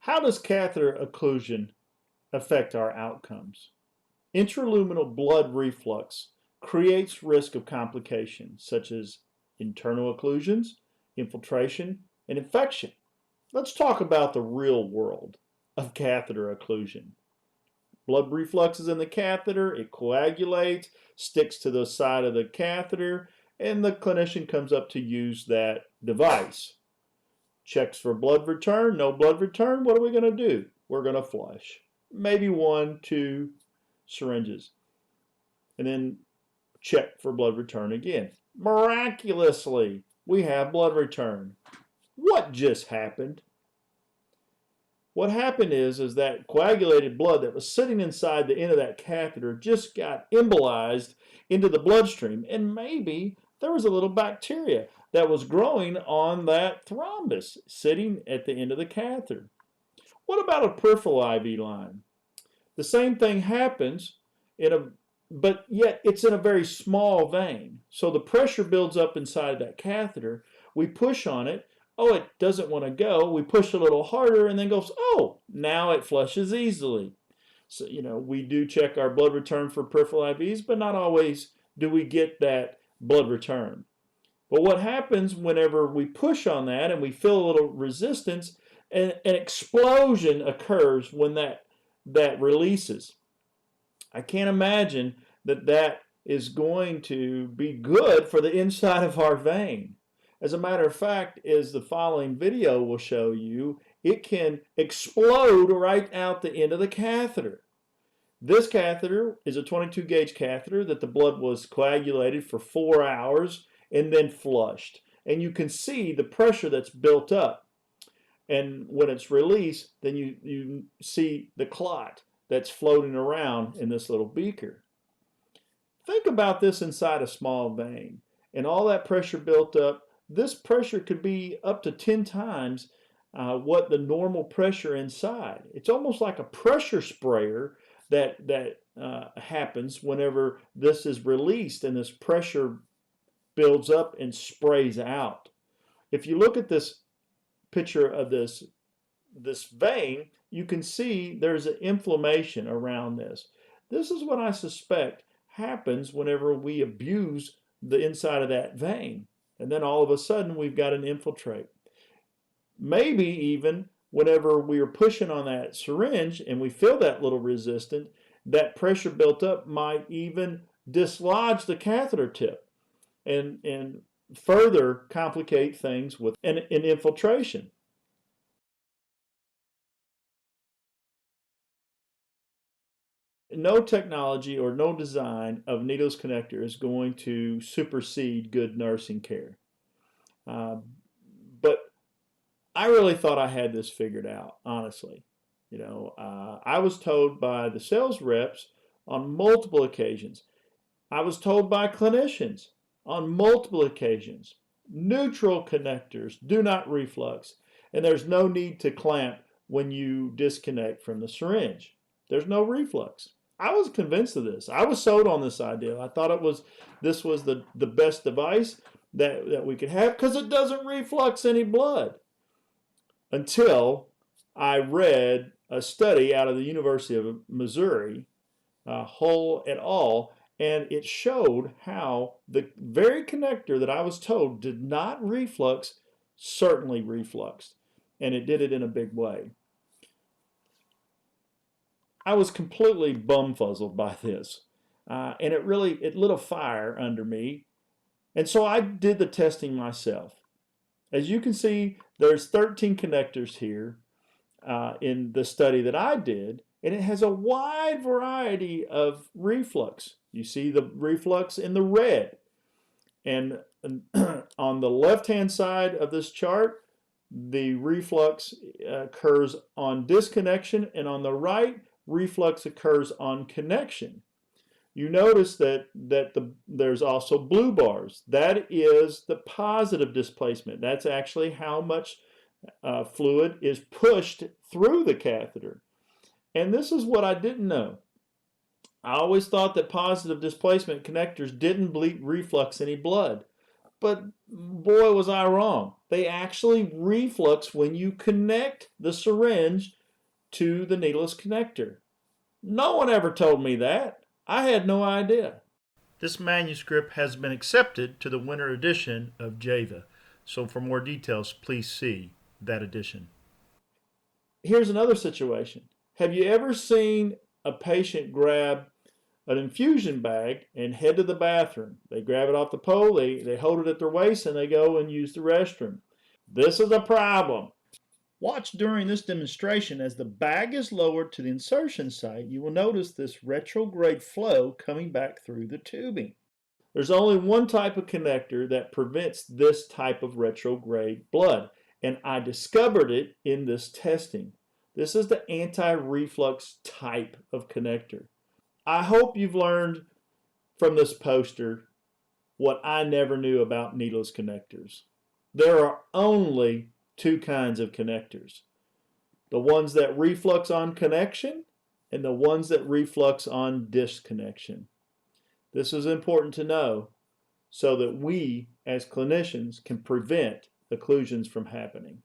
How does catheter occlusion affect our outcomes? Intraluminal blood reflux creates risk of complications such as internal occlusions, infiltration, and infection. Let's talk about the real world of catheter occlusion. Blood reflux is in the catheter, it coagulates, sticks to the side of the catheter, and the clinician comes up to use that device. Checks for blood return, no blood return, what are we going to do? We're going to flush. Maybe 1, 2 syringes. And then check for blood return again. Miraculously, we have blood return. What just happened? What happened is that coagulated blood that was sitting inside the end of that catheter just got embolized into the bloodstream, and maybe there was a little bacteria that was growing on that thrombus sitting at the end of the catheter. What about a peripheral IV line? The same thing happens, but yet it's in a very small vein. So the pressure builds up inside that catheter. We push on it. Oh, it doesn't want to go. We push a little harder and then goes, oh, now it flushes easily. So, we do check our blood return for peripheral IVs, but not always do we get that blood return. But what happens whenever we push on that and we feel a little resistance, an explosion occurs when that releases. I can't imagine that is going to be good for the inside of our vein. As a matter of fact, as the following video will show you, it can explode right out the end of the catheter. This catheter is a 22 gauge catheter that the blood was coagulated for 4 hours and then flushed. And you can see the pressure that's built up. And when it's released, then you see the clot that's floating around in this little beaker. Think about this inside a small vein. And all that pressure built up, this pressure could be up to 10 times what the normal pressure inside. It's almost like a pressure sprayer that happens whenever this is released and this pressure builds up and sprays out. If you look at this picture of this vein, you can see there's an inflammation around this. This is what I suspect happens whenever we abuse the inside of that vein. And then all of a sudden we've got an infiltrate. Maybe even whenever we are pushing on that syringe and we feel that little resistance, that pressure built up might even dislodge the catheter tip and further complicate things with an infiltration. No technology or no design of needleless connector is going to supersede good nursing care. But I really thought I had this figured out, honestly. I was told by the sales reps on multiple occasions. I was told by clinicians on multiple occasions. Neutral connectors do not reflux, and there's no need to clamp when you disconnect from the syringe. There's no reflux. I was convinced of this. I was sold on this idea. I thought this was the best device that we could have because it doesn't reflux any blood. Until I read a study out of the University of Missouri, Hull et al., and it showed how the very connector that I was told did not reflux certainly refluxed, and it did it in a big way. I was completely bumfuzzled by this, and it lit a fire under me, and so I did the testing myself. As you can see, there's 13 connectors here in the study that I did, and it has a wide variety of reflux. You see the reflux in the red, and on the left-hand side of this chart, the reflux occurs on disconnection, and on the right, reflux occurs on connection. You notice that there's also blue bars. That is the positive displacement. That's actually how much fluid is pushed through the catheter. And this is what I didn't know. I always thought that positive displacement connectors didn't reflux any blood. But boy, was I wrong. They actually reflux when you connect the syringe to the needleless connector. No one ever told me that. I had no idea. This manuscript has been accepted to the winter edition of AVA. So for more details, please see that edition. Here's another situation. Have you ever seen a patient grab an infusion bag and head to the bathroom? They grab it off the pole, they hold it at their waist, and they go and use the restroom. This is a problem. Watch during this demonstration as the bag is lowered to the insertion site. You will notice this retrograde flow coming back through the tubing. There's only one type of connector that prevents this type of retrograde blood, and I discovered it in this testing. This is the anti-reflux type of connector. I hope you've learned from this poster what I never knew about needleless connectors. There are only two kinds of connectors. The ones that reflux on connection and the ones that reflux on disconnection. This is important to know so that we as clinicians can prevent occlusions from happening.